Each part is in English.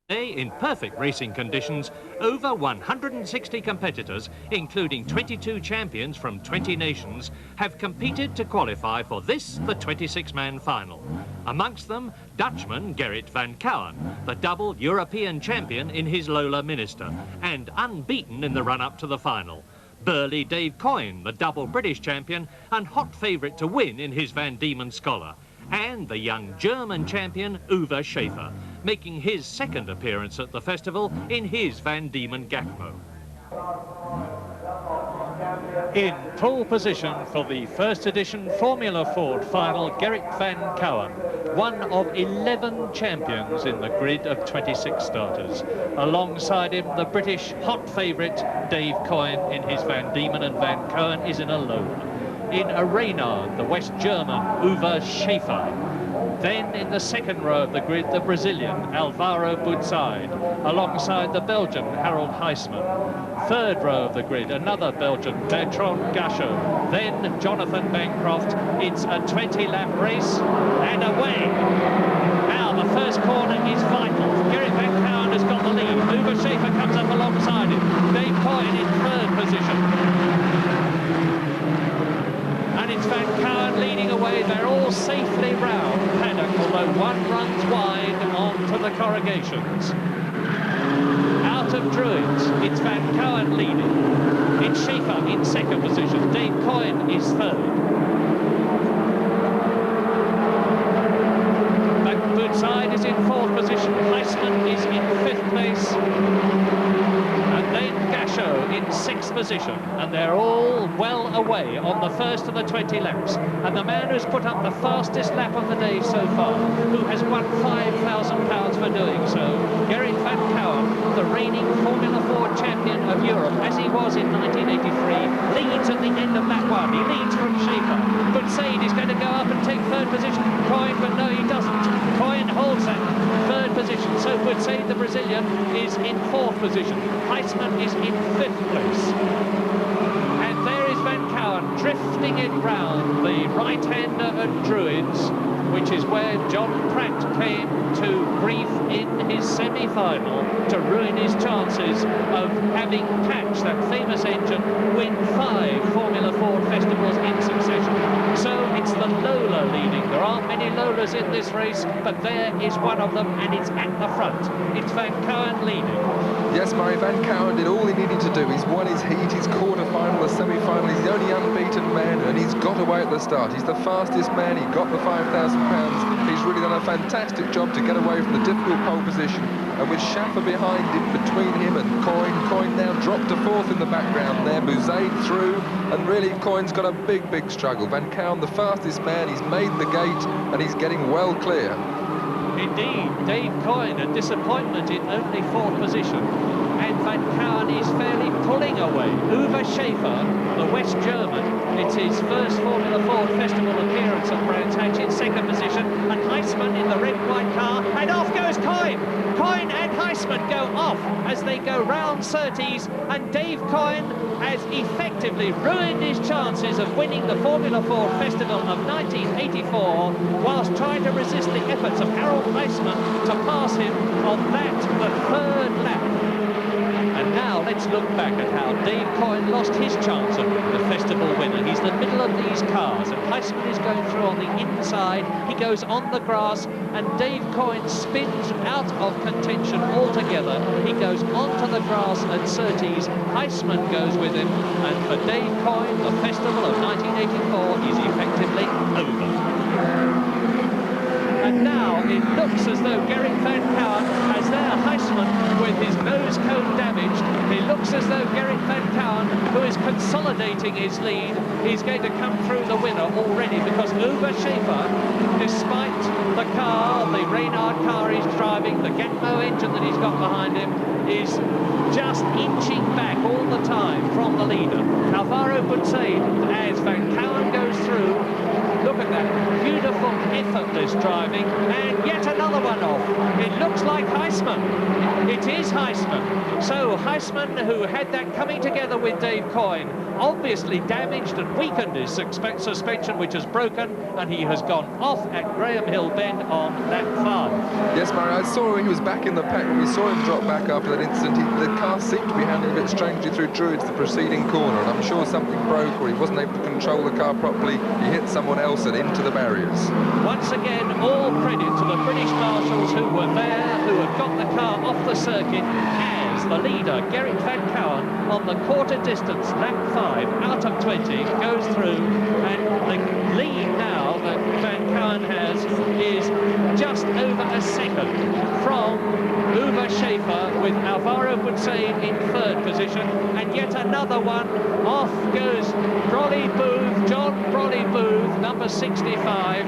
In perfect racing conditions, over 160 competitors, including 22 champions from 20 nations, have competed to qualify for this, the 26-man final. Amongst them, Dutchman Gerrit van Kouwen, the double European champion in his Lola Minister, and unbeaten in the run-up to the final. Burly Dave Kouwen, the double British champion, and hot favourite to win in his Van Diemen Scholar. And the young German champion, Uwe Schäfer, making his second appearance at the festival in his Van Diemen Gakmo. In pole position for the first edition Formula Ford final, Gerrit van Kouwen, one of 11 champions in the grid of 26 starters. Alongside him, the British hot favourite, Dave Kouwen, in his Van Diemen, and Van Kouwen is in a Lola. In a Reynard, the West German, Uwe Schäfer. Then in the second row of the grid, the Brazilian, Alvaro Boutsaid, alongside the Belgian, Harold Heisman. Third row of the grid, another Belgian, Bertrand Gachot. Then Jonathan Bancroft. It's a 20-lap race, and away. Now the first corner is vital. Gerrit van Kouwen has got the lead. Uwe Schäfer comes up alongside him. Dave Kouwen in third position. And it's Van Kouwen leading away. They're all safely round paddock, although one runs wide onto the corrugations. Out of Druids, it's Van Kouwen leading. It's Schäfer in second position. Dave Kouwen is third. Boutsaid is in fourth position. Heisman is in fifth place. And then Gachot in sixth position, and they're all well away on the first of the 20 laps. And the man who's put up the fastest lap of the day so far, who has won £5,000 for doing so, Gerrit van Kouwen, the reigning Formula Ford champion of Europe, as he was in 1983, leads at the end of lap one. He leads from Schäfer. Boutsaid is going to go up and take third position from Kouwen, but no, he doesn't. Kouwen holds that third position, so Boutsaid, the Brazilian, is in fourth position. Heisman is in fifth place. And there is Van Kouwen drifting it round the right-hander at Druids, which is where John Pratt came to grief in his semi-final to ruin his chances of having Patch, that famous engine, win 5 Formula Ford festivals in succession. So it's the Lola leading. There aren't many Lolas in this race, but there is one of them, and it's at the front. It's Van Kouwen leading. Yes, Murray, Van Kouwen did all he needed to do. He's won his heat, his quarter-final, the semi-final. He's the only unbeaten man, and he's got away at the start. He's the fastest man. He got the £5,000. He's really done a fantastic job to get away from the difficult pole position. And with Schäfer behind him, between him and Kouwen now dropped to fourth in the background there. Boutsaid through, and really Kouwen's got a big, big struggle. Van Kouwen, the fastest man, he's made the gate, and he's getting well clear. Indeed, Dave Kouwen, a disappointment in only fourth position. And Van Kouwen is fairly pulling away. Uwe Schäfer, the West German, it's his first Formula Ford Festival appearance at Brands Hatch, in second position. And Heisman in the red-white car, and off goes Kouwen. Kouwen and Heisman go off as they go round Surtees, and Dave Kouwen has effectively ruined his chances of winning the Formula Ford Festival of 1984 whilst trying to resist the efforts of Harold Heisman to pass him on that, the third lap. And now let's look back at how Dave Kouwen lost his chance of the festival winner. He's the middle of these cars, and Heisman is going through on the inside. He goes on the grass, and Dave Kouwen spins out of contention altogether. He goes onto the grass at Surtees. Heisman goes with him, and for Dave Kouwen, the festival of 1984 is effectively over. And now it looks as though Gerrit van Kouwen has there Heisman with his nose cone damaged. It looks as though Gerrit van Kouwen, who is consolidating his lead, is going to come through the winner already, because Uwe Schäfer, despite the car, the Reynard car he's driving, the Gakmo engine that he's got behind him, is just inching back all the time from the leader. Alvaro Boutsaid, as Van Kouwen goes through, look at that beautiful, effortless driving, and yet another one off. It looks like Heisman. It is Heisman. So Heisman, who had that coming together with Dave Kouwen, obviously damaged and weakened his suspension, which has broken, and he has gone off at Graham Hill Bend on lap 5. Yes, Murray, I saw he was back in the pack. We saw him drop back after that incident. The car seemed to be handling a bit strangely through Druids, the preceding corner, and I'm sure something broke or he wasn't able to control the car properly. He hit someone else and into the barriers. Once again, all credit to the British marshals who were there, who had got the car off the circuit, as the leader, Gerrit Van Kouwen, on the quarter distance, lap 5, out of 20, goes through, and the lead now that Van Kouwen has is just over a second from Uwe Schaefer, with Alvaro Butsain in 3rd position, and yet another one. Off goes Brolly Booth, John Brolly Booth, number 65,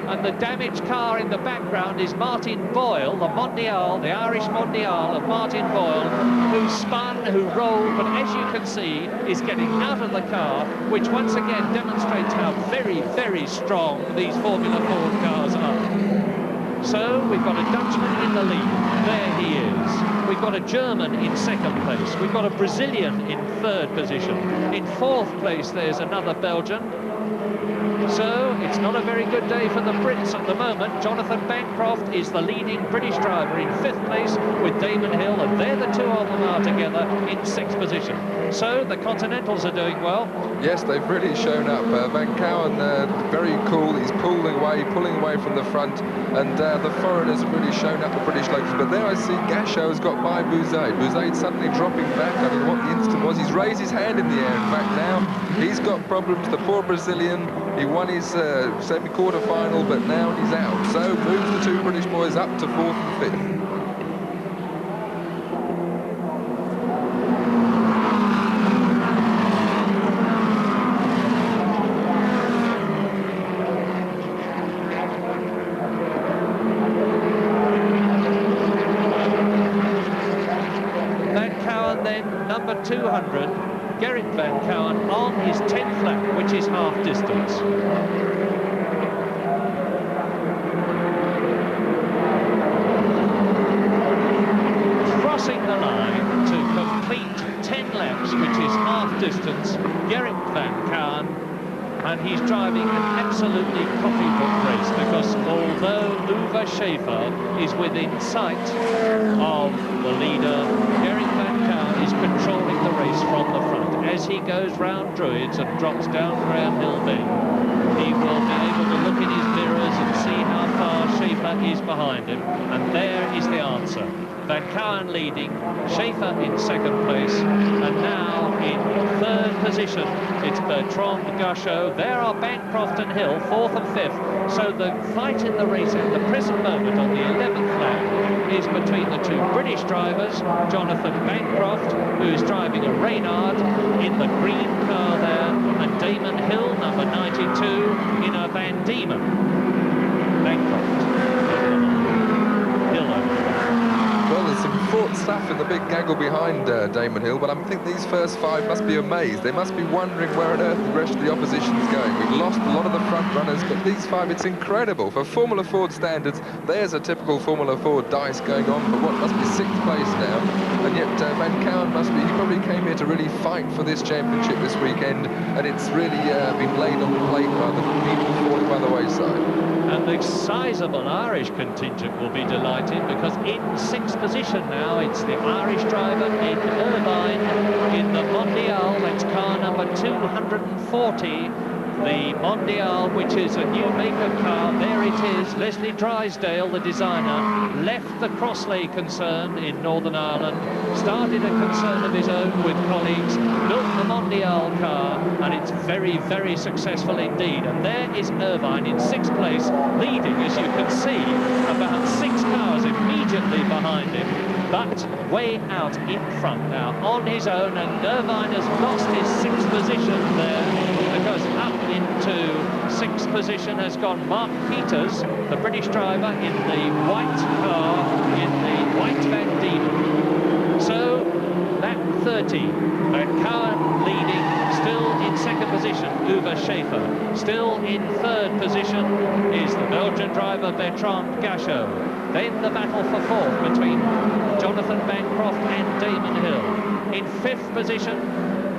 and the damaged car in the background is Martin Boyle, the Mondial, the Irish Mondial of Martin Boyle, who spun, who rolled, but as you can see, is getting out of the car, which once again demonstrates how very, very strong these Formula Ford cars are. So we've got a Dutchman in the lead. There he is. We've got a German in 2nd place. We've got a Brazilian in 3rd position. In 4th place, there's another Belgian. So it's not a very good day for the Brits at the moment. Jonathan Bancroft is the leading British driver in 5th place with Damon Hill, and there the two of them are together in 6th position. So the Continentals are doing well. Yes, they've really shown up. Van Kouwen, very cool. He's pulling away from the front, and the foreigners have really shown up, the British locals. But there I see Gachot has got by Bouzaid. Bouzaid suddenly dropping back. I mean, what the incident was, he's raised his hand in the air. In fact, now he's got problems. The poor Brazilian, he won his semi-quarter final, but now he's out. So moves the two British boys up to 4th and 5th. Number 200, Gerrit Van Kouwen on his 10th lap, which is half distance. Crossing the line to complete 10 laps, which is half distance, Gerrit Van Kouwen, and he's driving an absolutely copybook race, because although Uwe Schaefer is within sight of the leader, Gerrit Van Kouwen is controlling the race from the front. As he goes round Druids and drops down Graham Hill Bend, he will be able to look in his mirrors and see how far Schaefer is behind him, and there is the answer. Van Kouwen leading, Schaefer in 2nd place, and now in 3rd position it's Bertrand Gachot. There are Bancroft and Hill, 4th and 5th. So the fight in the race at the present moment on the 11th lap is between the two British drivers, Jonathan Bancroft, who's driving a Reynard in the green car there, and Damon Hill, number 92, in a Van Diemen. Bancroft. Hill over. Well, there's some fraught stuff in the big gaggle behind Damon Hill, but I think these first 5 must be amazed. They must be wondering where on earth the rest of the opposition's going. We've lost a lot of the front runners, but these 5, it's incredible. For Formula Ford standards, there's a typical Formula Ford dice going on for what must be 6th place now. And yet Van Kouwen he probably came here to really fight for this championship this weekend, and it's really been laid on the plate rather than people falling by the wayside. And the sizable Irish contingent will be delighted, because in 6th position now it's the Irish driver in Irvine in the Mondial. That's car number 240. The Mondial, which is a new maker car. There it is. Leslie Drysdale, the designer, left the Crossley concern in Northern Ireland, started a concern of his own with colleagues, built the Mondial car, and it's very, very successful indeed. And there is Irvine in 6th place, leading, as you can see, about 6 cars immediately behind him, but way out in front now on his own, and Irvine has lost his 6th position there, because up into 6th position has gone Mark Peters, the British driver in the white car, in the white Van Diemen. So, lap 30, Van Kouwen leading, still in 2nd position, Uwe Schaefer. Still in 3rd position is the Belgian driver Bertrand Gachot. Then the battle for 4th between Jonathan Bancroft and Damon Hill. In 5th position,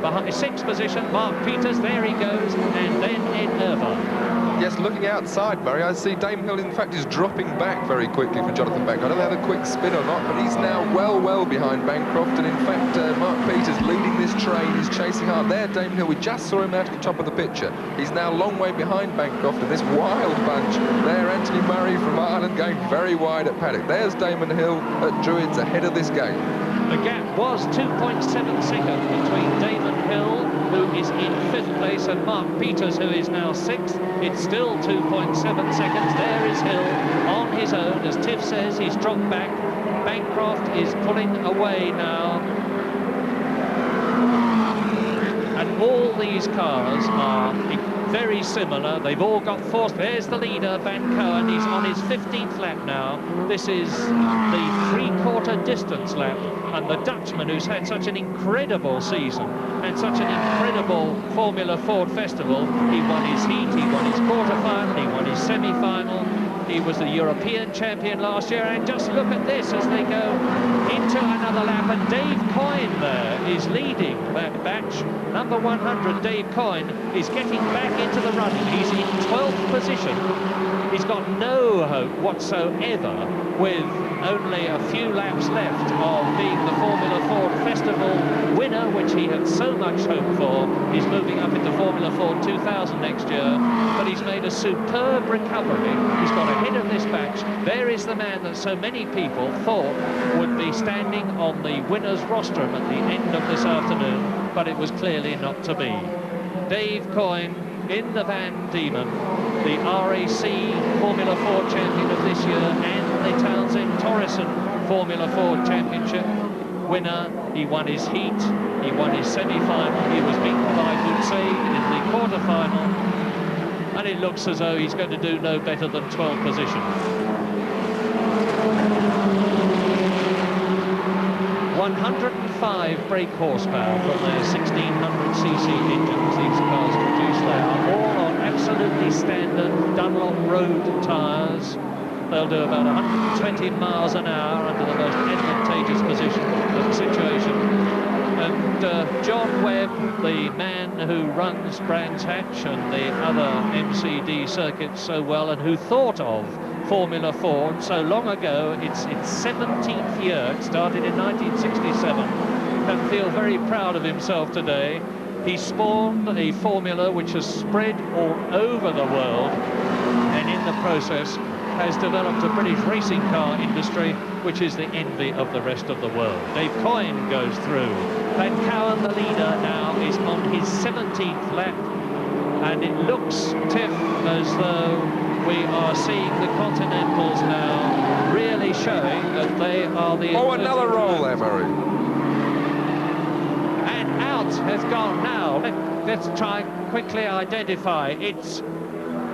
Behind sixth position, Mark Peters, there he goes, and then Ed Irvine. Yes, looking outside, Murray, I see Damonhill, in fact, is dropping back very quickly for Jonathan Bancroft. I don't know if they have a quick spin or not, but he's now well behind Bancroft, and in fact, Mark Peters leading this train, is chasing hard. There, Damonhill, we just saw him out at the top of the picture. He's now a long way behind Bancroft, and this wild bunch. There, Anthony Murray from Ireland going very wide at paddock. There's Damonhill at Druids ahead of this game. The gap was 2.7 seconds between Damonhill, who is in 5th place, and Mark Peters, who is now 6th. It's still 2.7 seconds. There is Hill on his own. As Tiff says, he's dropped back. Bancroft is pulling away now. And all these cars are very similar. They've all got force. There's the leader, Van Kouwen. He's on his 15th lap now. This is the three-quarter distance lap. And the Dutchman, who's had such an incredible season and such an incredible Formula Ford festival, he won his heat, he won his quarter-final, he won his semi-final. He was the European champion last year, and just look at this as they go into another lap, and Dave Kouwen there is leading that batch. Number 100, Dave Kouwen, is getting back into the running. He's in 12th position. He's got no hope whatsoever, with only a few laps left of being the Formula Ford Festival winner, which he had so much hope for. He's moving up into Formula Ford 2000 next year, but he's made a superb recovery. He's got ahead of this batch. There is the man that so many people thought would be standing on the winner's rostrum at the end of this afternoon, but it was clearly not to be. Dave Kouwen in the Van Diemen, the RAC Formula Ford champion of this year, and the Townsend Torreson Formula Ford championship winner. He won his heat, he won his semi-final, he was beaten by Boutset in the quarter-final, and it looks as though he's going to do no better than 12th position. 105 brake horsepower from their 1600cc engines these cars produce. They are all on absolutely standard Dunlop road tyres. They'll do about 120 miles an hour under the most advantageous situation. And John Webb, the man who runs Brands Hatch and the other MCD circuits so well, and who thought of Formula Ford so long ago, it's its 17th year, it started in 1967, can feel very proud of himself today. He spawned a formula which has spread all over the world, and in the process has developed a British racing car industry which is the envy of the rest of the world. Dave Kouwen goes through. Van Kouwen, the leader, now is on his 17th lap, and it looks, Tiff, as though we are seeing the Continentals now really showing that they are the... Oh, another roll there, Murray. And out has gone now. Let's try and quickly identify. It's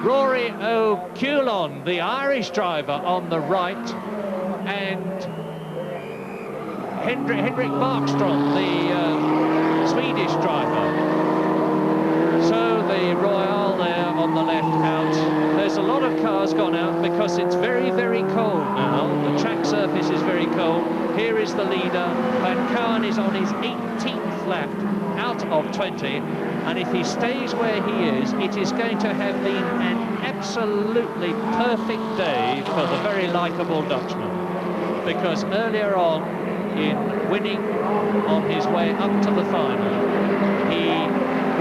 Rory O'Culon, the Irish driver, on the right, and Henrik Markstrom, the Swedish driver. So the Royale there on the left out. There's a lot of cars gone out because it's very, very cold now. The track surface is very cold. Here is the leader. Van Kouwen is on his 18th lap out of 20. And if he stays where he is, it is going to have been an absolutely perfect day for the very likeable Dutchman. Because earlier on, in winning on his way up to the final, he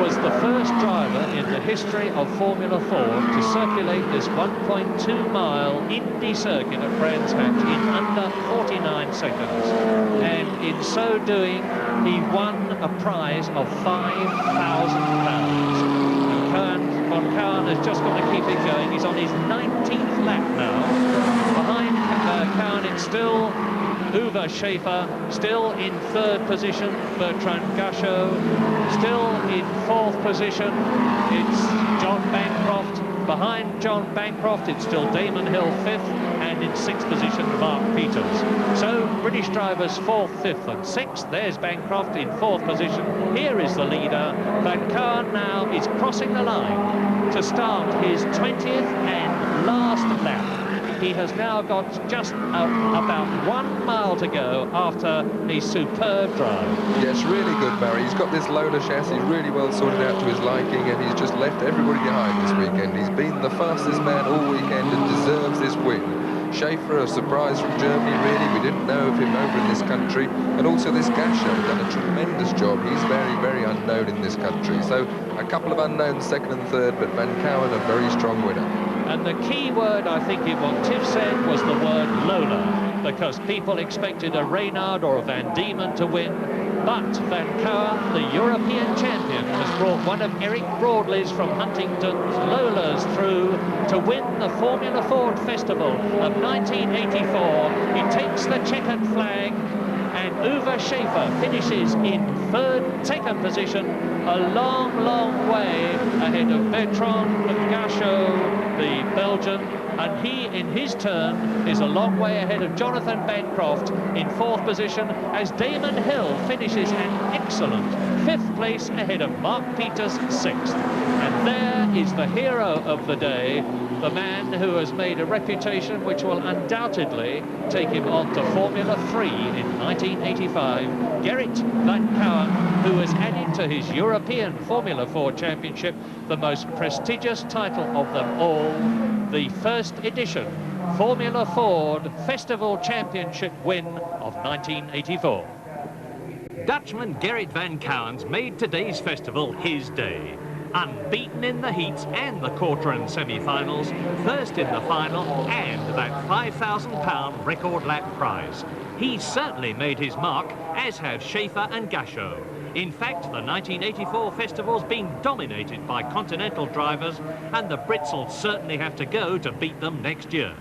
was the first driver in the history of Formula Ford to circulate this 1.2-mile Indy circuit at Brands Hatch in under 49 seconds. And in so doing, he won a prize of £5,000. And Van Kouwen has just got to keep it going. He's on his 19th lap now. Behind Kouwen, it's still Uwe Schaefer, still in 3rd position. Bertrand Gachot, still in 4th position. It's John Bancroft. Behind John Bancroft, it's still Damonhill 5th, and in 6th position, Mark Peters. So, British drivers 4th, 5th and 6th. There's Bancroft in 4th position. Here is the leader. Van Kouwen now is crossing the line to start his 20th and last lap. he has now got just about 1 mile to go after his superb drive. Yes, really good, Barry. He's got this Lola chassis really well sorted out to his liking, and he's just left everybody behind this weekend. He's been the fastest man all weekend and deserves this win. Schaefer, a surprise from Germany, really. We didn't know of him over in this country. And also this Gasho done a tremendous job. He's very, very unknown in this country. So a couple of unknowns, second and third, but Van Kouwen a very strong winner. And the key word, I think, in what Tiff said was the word Lola, because people expected a Reynard or a Van Diemen to win. But Van Kouwen, the European champion, has brought one of Eric Broadley's from Huntington's Lolas through to win the Formula Ford Festival of 1984. He takes the checkered flag, and Uwe Schaefer finishes in second position, a long, long way ahead of Bertrand Gachot, the Belgian, and he, in his turn, is a long way ahead of Jonathan Bancroft in 4th position, as Damon Hill finishes an excellent 5th place ahead of Mark Peters 6th. And there is the hero of the day, the man who has made a reputation which will undoubtedly take him on to Formula 3 in 1985, Gerrit Van Kouwen, who has added to his European Formula 4 Championship the most prestigious title of them all, the first edition Formula Ford Festival Championship win of 1984. Dutchman Gerrit Van Kouwen's made today's festival his day. Unbeaten in the heats and the quarter and semi-finals, first in the final, and that £5,000 record lap prize. He certainly made his mark, as have Schaefer and Gachot. In fact, the 1984 festival's been dominated by continental drivers, and the Brits will certainly have to go to beat them next year.